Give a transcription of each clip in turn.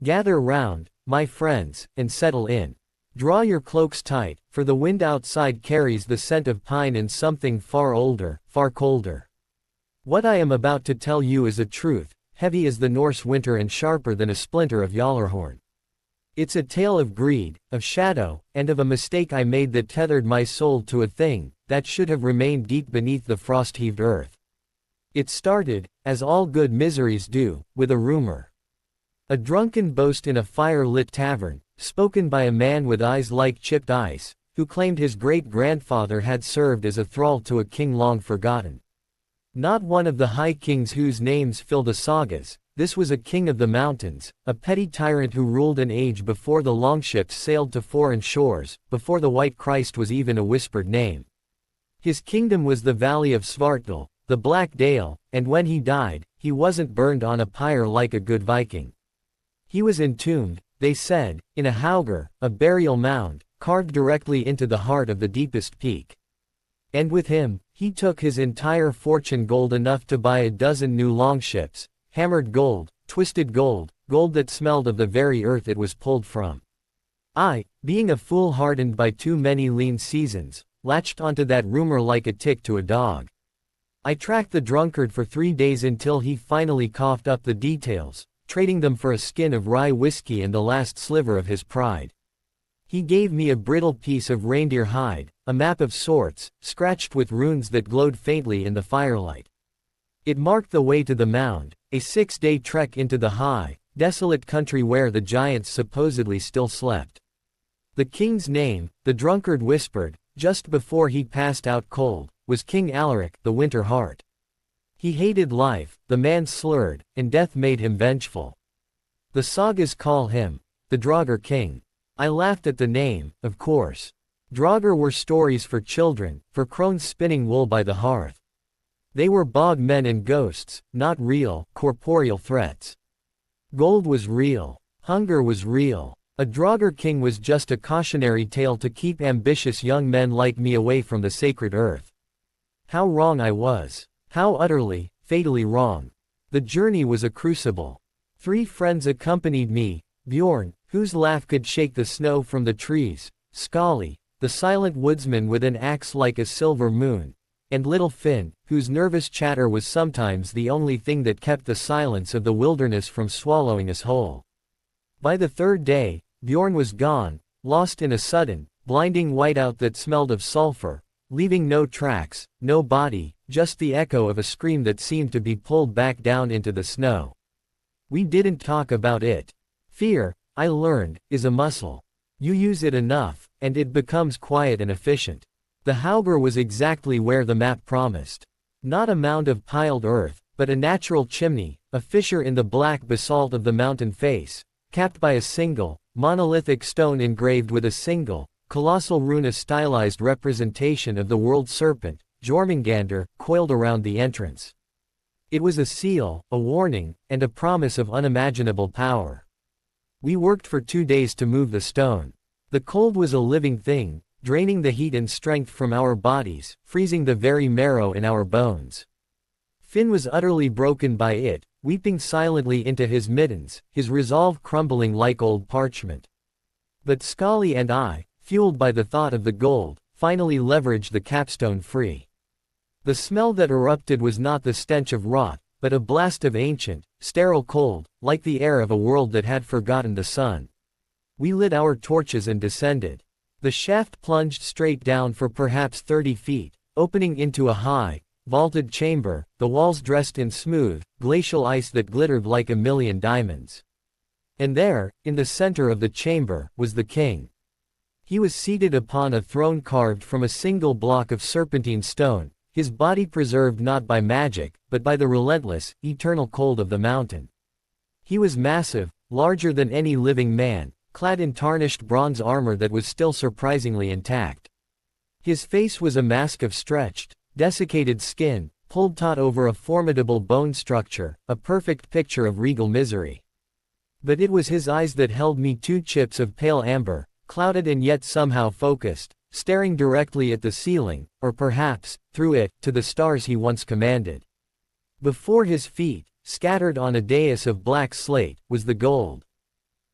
Gather round, my friends, and settle in. Draw your cloaks tight, for the wind outside carries the scent of pine and something far older, far colder. What I am about to tell you is a truth, heavy as the Norse winter and sharper than a splinter of Gjallarhorn. It's a tale of greed, of shadow, and of a mistake I made that tethered my soul to a thing that should have remained deep beneath the frost-heaved earth. It started, as all good miseries do, with a rumor. A drunken boast in a fire-lit tavern, spoken by a man with eyes like chipped ice, who claimed his great-grandfather had served as a thrall to a king long forgotten. Not one of the high kings whose names fill the sagas, this was a king of the mountains, a petty tyrant who ruled an age before the longships sailed to foreign shores, before the White Christ was even a whispered name. His kingdom was the valley of Svartdal, the Black Dale, and when he died, he wasn't burned on a pyre like a good Viking. He was entombed, they said, in a haugr, a burial mound, carved directly into the heart of the deepest peak. And with him, he took his entire fortune, gold enough to buy a dozen new longships, hammered gold, twisted gold, gold that smelled of the very earth it was pulled from. I, being a fool hardened by too many lean seasons, latched onto that rumor like a tick to a dog. I tracked the drunkard for 3 days until he finally coughed up the details, trading them for a skin of rye whiskey and the last sliver of his pride. He gave me a brittle piece of reindeer hide, a map of sorts, scratched with runes that glowed faintly in the firelight. It marked the way to the mound, a 6-day trek into the high, desolate country where the giants supposedly still slept. The king's name, the drunkard whispered, just before he passed out cold, was King Alaric, the Winter Heart. He hated life, the man slurred, and death made him vengeful. The sagas call him the Draugr king. I laughed at the name, of course. Draugr were stories for children, for crones spinning wool by the hearth. They were bog men and ghosts, not real, corporeal threats. Gold was real. Hunger was real. A Draugr king was just a cautionary tale to keep ambitious young men like me away from the sacred earth. How wrong I was. How utterly, fatally wrong. The journey was a crucible. 3 friends accompanied me: Bjorn, whose laugh could shake the snow from the trees; Skalli, the silent woodsman with an axe like a silver moon; and little Finn, whose nervous chatter was sometimes the only thing that kept the silence of the wilderness from swallowing us whole. By the 3rd day, Bjorn was gone, lost in a sudden, blinding whiteout that smelled of sulfur, leaving no tracks, no body, just the echo of a scream that seemed to be pulled back down into the snow. We didn't talk about it. Fear, I learned, is a muscle. You use it enough, and it becomes quiet and efficient. The haugr was exactly where the map promised. Not a mound of piled earth, but a natural chimney, a fissure in the black basalt of the mountain face, capped by a single, monolithic stone engraved with a single, colossal rune, a stylized representation of the world serpent, Jormungandr, coiled around the entrance. It was a seal, a warning, and a promise of unimaginable power. We worked for 2 days to move the stone. The cold was a living thing, draining the heat and strength from our bodies, freezing the very marrow in our bones. Finn was utterly broken by it, weeping silently into his mittens, his resolve crumbling like old parchment. But Skalli and I, fueled by the thought of the gold, finally leveraged the capstone free. The smell that erupted was not the stench of rot, but a blast of ancient, sterile cold, like the air of a world that had forgotten the sun. We lit our torches and descended. The shaft plunged straight down for perhaps 30 feet, opening into a high, vaulted chamber, the walls dressed in smooth, glacial ice that glittered like a million diamonds. And there, in the center of the chamber, was the king. He was seated upon a throne carved from a single block of serpentine stone, his body preserved not by magic, but by the relentless, eternal cold of the mountain. He was massive, larger than any living man, clad in tarnished bronze armor that was still surprisingly intact. His face was a mask of stretched, desiccated skin, pulled taut over a formidable bone structure, a perfect picture of regal misery. But it was his eyes that held me, 2 chips of pale amber, clouded and yet somehow focused, staring directly at the ceiling, or perhaps, through it, to the stars he once commanded. Before his feet, scattered on a dais of black slate, was the gold.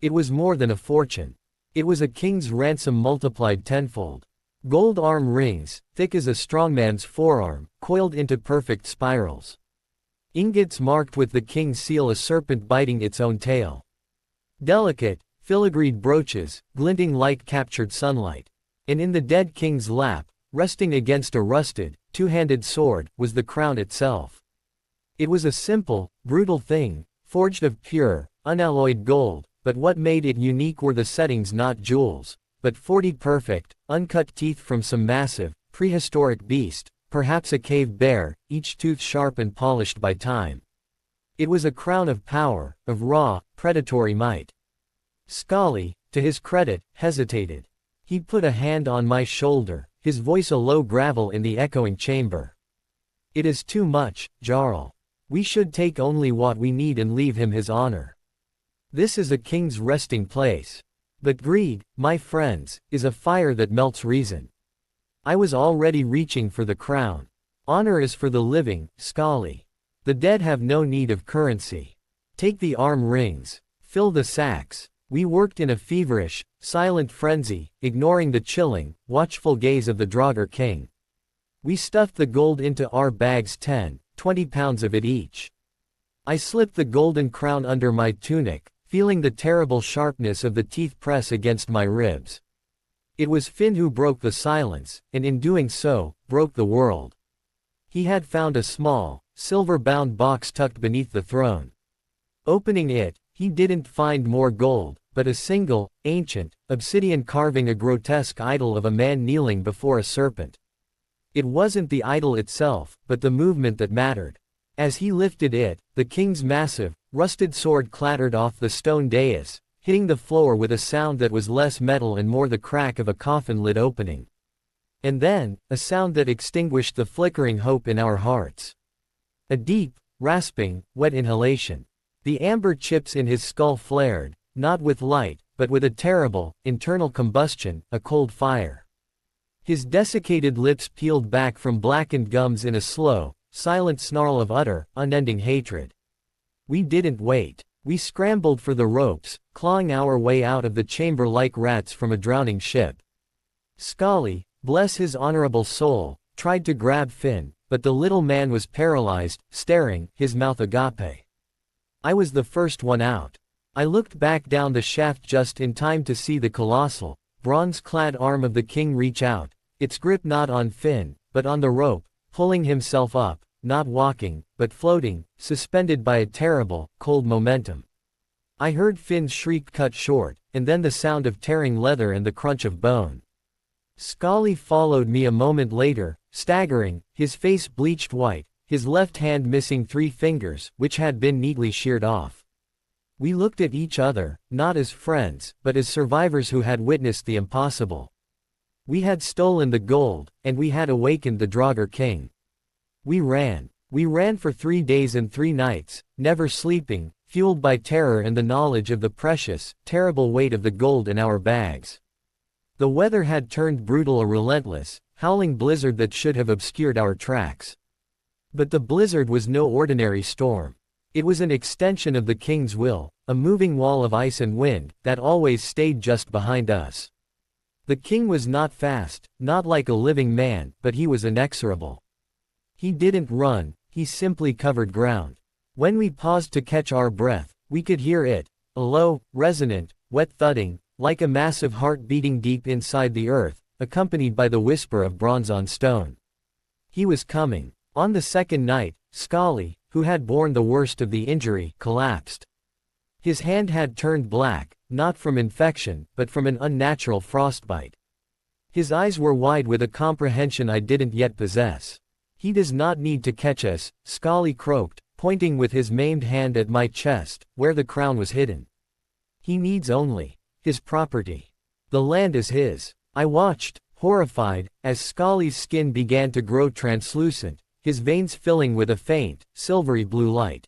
It was more than a fortune. It was a king's ransom multiplied tenfold. Gold arm rings, thick as a strongman's forearm, coiled into perfect spirals. Ingots marked with the king's seal, a serpent biting its own tail. Delicate, filigreed brooches, glinting like captured sunlight. And in the dead king's lap, resting against a rusted, two-handed sword, was the crown itself. It was a simple, brutal thing, forged of pure, unalloyed gold, but what made it unique were the settings, not jewels, but 40 perfect, uncut teeth from some massive, prehistoric beast, perhaps a cave bear, each tooth sharp and polished by time. It was a crown of power, of raw, predatory might. Scully, to his credit, hesitated. He put a hand on my shoulder, his voice a low gravel in the echoing chamber. It is too much, Jarl. We should take only what we need and leave him his honor. This is a king's resting place. But greed, my friends, is a fire that melts reason. I was already reaching for the crown. Honor is for the living, Scully. The dead have no need of currency. Take the arm rings. Fill the sacks. We worked in a feverish, silent frenzy, ignoring the chilling, watchful gaze of the Draugr king. We stuffed the gold into our bags, 10, 20 pounds of it each. I slipped the golden crown under my tunic, feeling the terrible sharpness of the teeth press against my ribs. It was Finn who broke the silence, and in doing so, broke the world. He had found a small, silver-bound box tucked beneath the throne. Opening it, he didn't find more gold, but a single, ancient, obsidian carving, a grotesque idol of a man kneeling before a serpent. It wasn't the idol itself, but the movement that mattered. As he lifted it, the king's massive, rusted sword clattered off the stone dais, hitting the floor with a sound that was less metal and more the crack of a coffin lid opening. And then, a sound that extinguished the flickering hope in our hearts. A deep, rasping, wet inhalation. The amber chips in his skull flared, not with light, but with a terrible, internal combustion, a cold fire. His desiccated lips peeled back from blackened gums in a slow, silent snarl of utter, unending hatred. We didn't wait. We scrambled for the ropes, clawing our way out of the chamber like rats from a drowning ship. Scully, bless his honorable soul, tried to grab Finn, but the little man was paralyzed, staring, his mouth agape. I was the first one out. I looked back down the shaft just in time to see the colossal, bronze-clad arm of the king reach out, its grip not on Finn, but on the rope, pulling himself up, not walking, but floating, suspended by a terrible, cold momentum. I heard Finn's shriek cut short, and then the sound of tearing leather and the crunch of bone. Scully followed me a moment later, staggering, his face bleached white, his left hand missing 3 fingers, which had been neatly sheared off. We looked at each other, not as friends, but as survivors who had witnessed the impossible. We had stolen the gold, and we had awakened the Draugr king. We ran. We ran for 3 days and 3 nights, never sleeping, fueled by terror and the knowledge of the precious, terrible weight of the gold in our bags. The weather had turned brutal, a relentless, howling blizzard that should have obscured our tracks. But the blizzard was no ordinary storm. It was an extension of the king's will, a moving wall of ice and wind, that always stayed just behind us. The king was not fast, not like a living man, but he was inexorable. He didn't run, he simply covered ground. When we paused to catch our breath, we could hear it, a low, resonant, wet thudding, like a massive heart beating deep inside the earth, accompanied by the whisper of bronze on stone. He was coming. On the second night, Scully, who had borne the worst of the injury, collapsed. His hand had turned black, not from infection, but from an unnatural frostbite. His eyes were wide with a comprehension I didn't yet possess. He does not need to catch us, Scully croaked, pointing with his maimed hand at my chest, where the crown was hidden. He needs only his property. The land is his. I watched, horrified, as Scully's skin began to grow translucent, his veins filling with a faint, silvery blue light.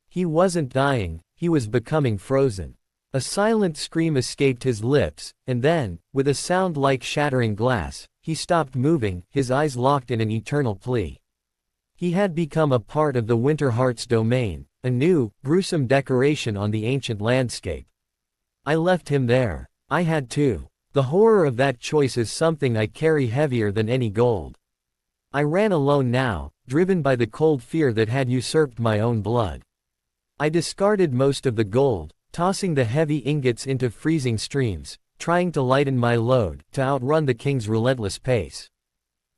He wasn't dying, he was becoming frozen. A silent scream escaped his lips, and then, with a sound like shattering glass, he stopped moving, his eyes locked in an eternal plea. He had become a part of the Winterheart's domain, a new, gruesome decoration on the ancient landscape. I left him there. I had to. The horror of that choice is something I carry heavier than any gold. I ran alone now, driven by the cold fear that had usurped my own blood. I discarded most of the gold, tossing the heavy ingots into freezing streams, trying to lighten my load, to outrun the king's relentless pace.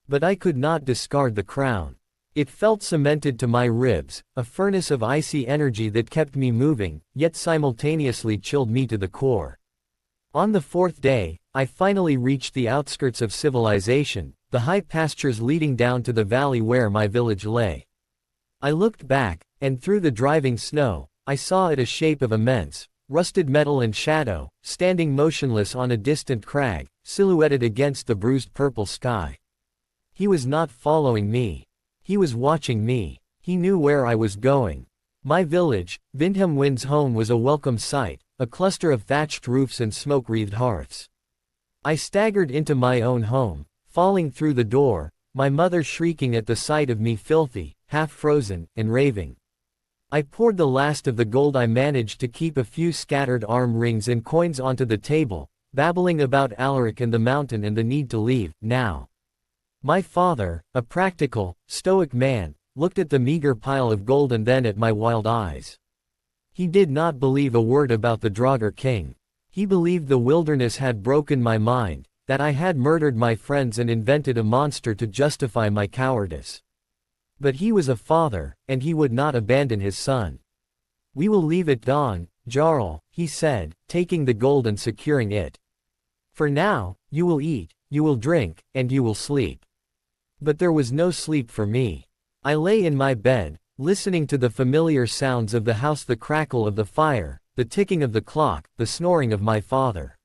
But I could not discard the crown. It felt cemented to my ribs, a furnace of icy energy that kept me moving, yet simultaneously chilled me to the core. On the fourth day, I finally reached the outskirts of civilization, the high pastures leading down to the valley where my village lay. I looked back, and through the driving snow, I saw it a shape of immense, rusted metal and shadow, standing motionless on a distant crag, silhouetted against the bruised purple sky. He was not following me. He was watching me. He knew where I was going. My village, Vindham Wind's home, was a welcome sight, a cluster of thatched roofs and smoke-wreathed hearths. I staggered into my own home, falling through the door, my mother shrieking at the sight of me, filthy, half-frozen, and raving. I poured the last of the gold I managed to keep, a few scattered arm rings and coins, onto the table, babbling about Alaric and the mountain and the need to leave, now. My father, a practical, stoic man, looked at the meager pile of gold and then at my wild eyes. He did not believe a word about the Draugr king. He believed the wilderness had broken my mind, that I had murdered my friends and invented a monster to justify my cowardice. But he was a father, and he would not abandon his son. "We will leave at dawn, Jarl," he said, taking the gold and securing it. "For now, you will eat, you will drink, and you will sleep." But there was no sleep for me. I lay in my bed, listening to the familiar sounds of the house, the crackle of the fire, the ticking of the clock, the snoring of my father.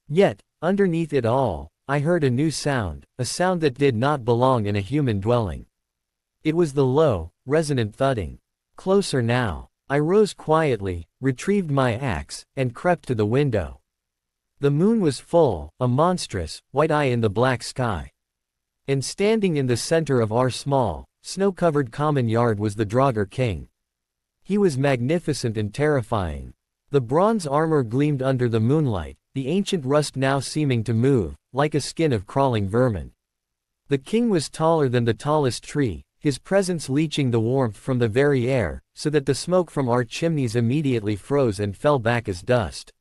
Yet, underneath it all, I heard a new sound, a sound that did not belong in a human dwelling. It was the low, resonant thudding. Closer now. I rose quietly, retrieved my axe, and crept to the window. The moon was full, a monstrous, white eye in the black sky. And standing in the center of our small, snow-covered common yard was the Draugr king. He was magnificent and terrifying. The bronze armor gleamed under the moonlight, the ancient rust now seeming to move, like a skin of crawling vermin. The king was taller than the tallest tree, his presence leaching the warmth from the very air, so that the smoke from our chimneys immediately froze and fell back as dust.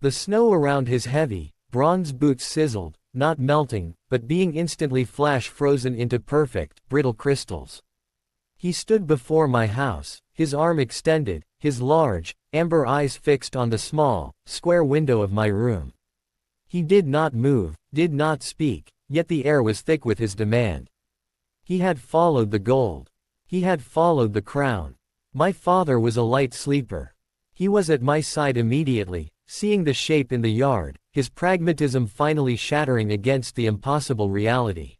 The snow around his heavy, bronze boots sizzled, not melting, but being instantly flash-frozen into perfect, brittle crystals. He stood before my house, his arm extended, his large, amber eyes fixed on the small, square window of my room. He did not move, did not speak, yet the air was thick with his demand. He had followed the gold. He had followed the crown. My father was a light sleeper. He was at my side immediately, seeing the shape in the yard, his pragmatism finally shattering against the impossible reality.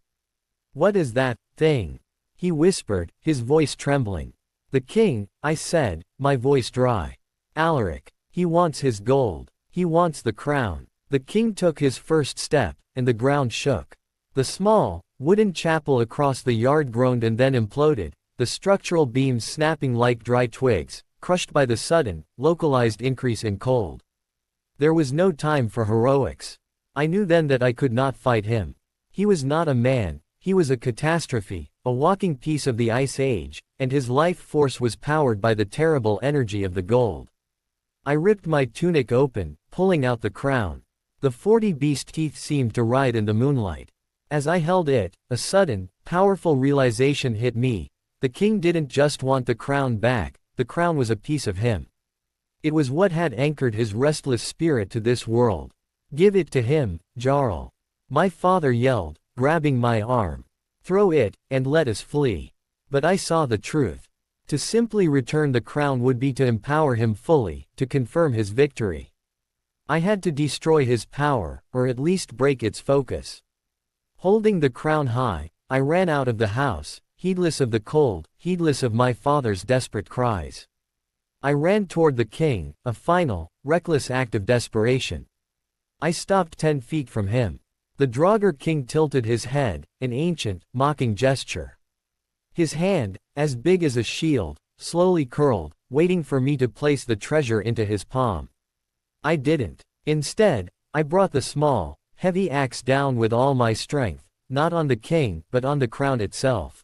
"What is that thing?" he whispered, his voice trembling. "The king," I said, my voice dry. "Alaric. He wants his gold. He wants the crown." The king took his first step, and the ground shook. The small, wooden chapel across the yard groaned and then imploded, the structural beams snapping like dry twigs, crushed by the sudden, localized increase in cold. There was no time for heroics. I knew then that I could not fight him. He was not a man, he was a catastrophe, a walking piece of the Ice Age, and his life force was powered by the terrible energy of the gold. I ripped my tunic open, pulling out the crown. The 40 beast teeth seemed to writhe in the moonlight. As I held it, a sudden, powerful realization hit me. The king didn't just want the crown back, the crown was a piece of him. It was what had anchored his restless spirit to this world. "Give it to him, Jarl," my father yelled, grabbing my arm. "Throw it, and let us flee." But I saw the truth. To simply return the crown would be to empower him fully, to confirm his victory. I had to destroy his power, or at least break its focus. Holding the crown high, I ran out of the house, heedless of the cold, heedless of my father's desperate cries. I ran toward the king, a final, reckless act of desperation. I stopped 10 feet from him. The Draugr king tilted his head, an ancient, mocking gesture. His hand, as big as a shield, slowly curled, waiting for me to place the treasure into his palm. I didn't. Instead, I brought the small, heavy axe down with all my strength, not on the king, but on the crown itself.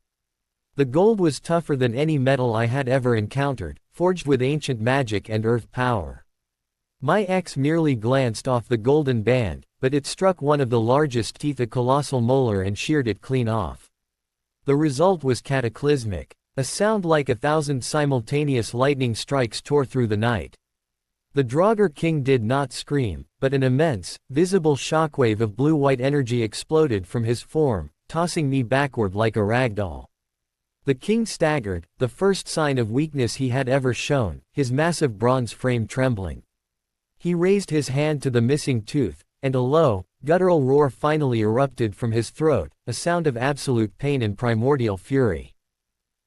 The gold was tougher than any metal I had ever encountered, forged with ancient magic and earth power. My axe merely glanced off the golden band, but it struck one of the largest teeth, a colossal molar, and sheared it clean off. The result was cataclysmic. A sound like 1,000 simultaneous lightning strikes tore through the night. The Draugr king did not scream, but an immense, visible shockwave of blue-white energy exploded from his form, tossing me backward like a ragdoll. The king staggered, the first sign of weakness he had ever shown, his massive bronze frame trembling. He raised his hand to the missing tooth, and a low, guttural roar finally erupted from his throat, a sound of absolute pain and primordial fury.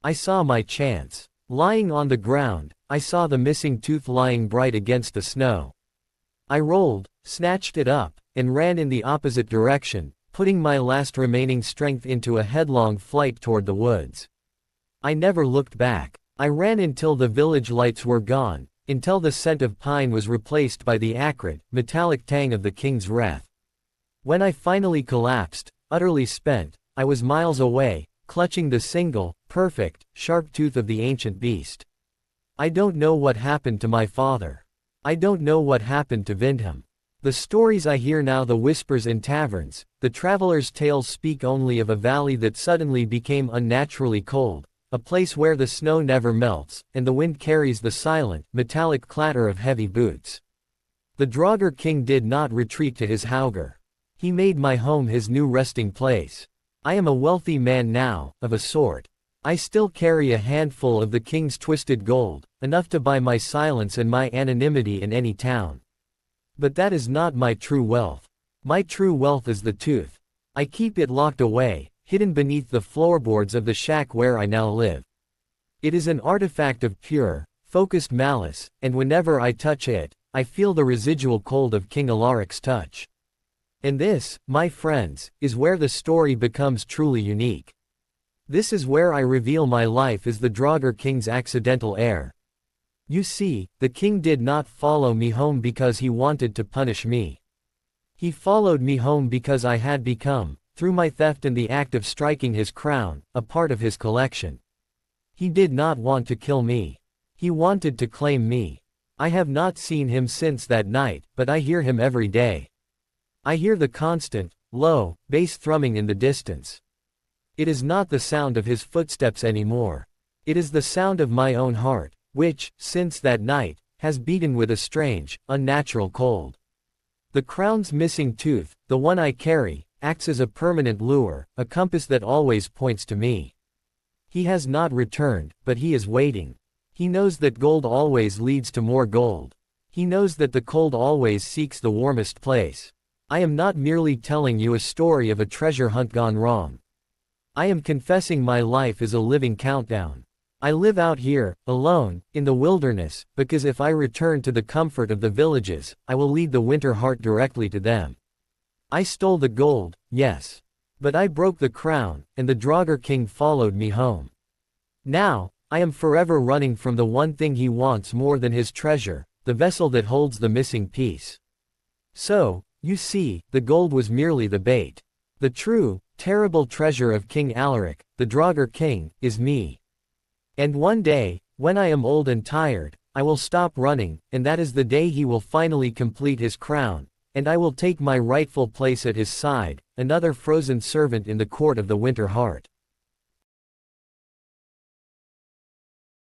I saw my chance. Lying on the ground, I saw the missing tooth lying bright against the snow. I rolled, snatched it up, and ran in the opposite direction, putting my last remaining strength into a headlong flight toward the woods. I never looked back. I ran until the village lights were gone, until the scent of pine was replaced by the acrid, metallic tang of the king's wrath. When I finally collapsed, utterly spent, I was miles away, clutching the single, perfect, sharp tooth of the ancient beast. I don't know what happened to my father. I don't know what happened to Vindham. The stories I hear now, the whispers in taverns, the travelers' tales speak only of a valley that suddenly became unnaturally cold, a place where the snow never melts, and the wind carries the silent, metallic clatter of heavy boots. The Draugr king did not retreat to his Hauger. He made my home his new resting place. I am a wealthy man now, of a sort. I still carry a handful of the king's twisted gold, enough to buy my silence and my anonymity in any town. But that is not my true wealth. My true wealth is the tooth. I keep it locked away, hidden beneath the floorboards of the shack where I now live. It is an artifact of pure, focused malice, and whenever I touch it, I feel the residual cold of King Alaric's touch. And this, my friends, is where the story becomes truly unique. This is where I reveal my life as the Draugr king's accidental heir. You see, the king did not follow me home because he wanted to punish me. He followed me home because I had become, through my theft and the act of striking his crown, a part of his collection. He did not want to kill me. He wanted to claim me. I have not seen him since that night, but I hear him every day. I hear the constant, low, bass thrumming in the distance. It is not the sound of his footsteps anymore. It is the sound of my own heart, which, since that night, has beaten with a strange, unnatural cold. The crown's missing tooth, the one I carry, acts as a permanent lure, a compass that always points to me. He has not returned, but he is waiting. He knows that gold always leads to more gold. He knows that the cold always seeks the warmest place. I am not merely telling you a story of a treasure hunt gone wrong. I am confessing my life is a living countdown. I live out here, alone, in the wilderness, because if I return to the comfort of the villages, I will lead the winter heart directly to them. I stole the gold, yes. But I broke the crown, and the Draugr king followed me home. Now, I am forever running from the one thing he wants more than his treasure, the vessel that holds the missing piece. So, you see, the gold was merely the bait. The true, terrible treasure of King Alaric, the Draugr king, is me. And one day, when I am old and tired, I will stop running, and that is the day he will finally complete his crown, and I will take my rightful place at his side, another frozen servant in the court of the Winter Heart.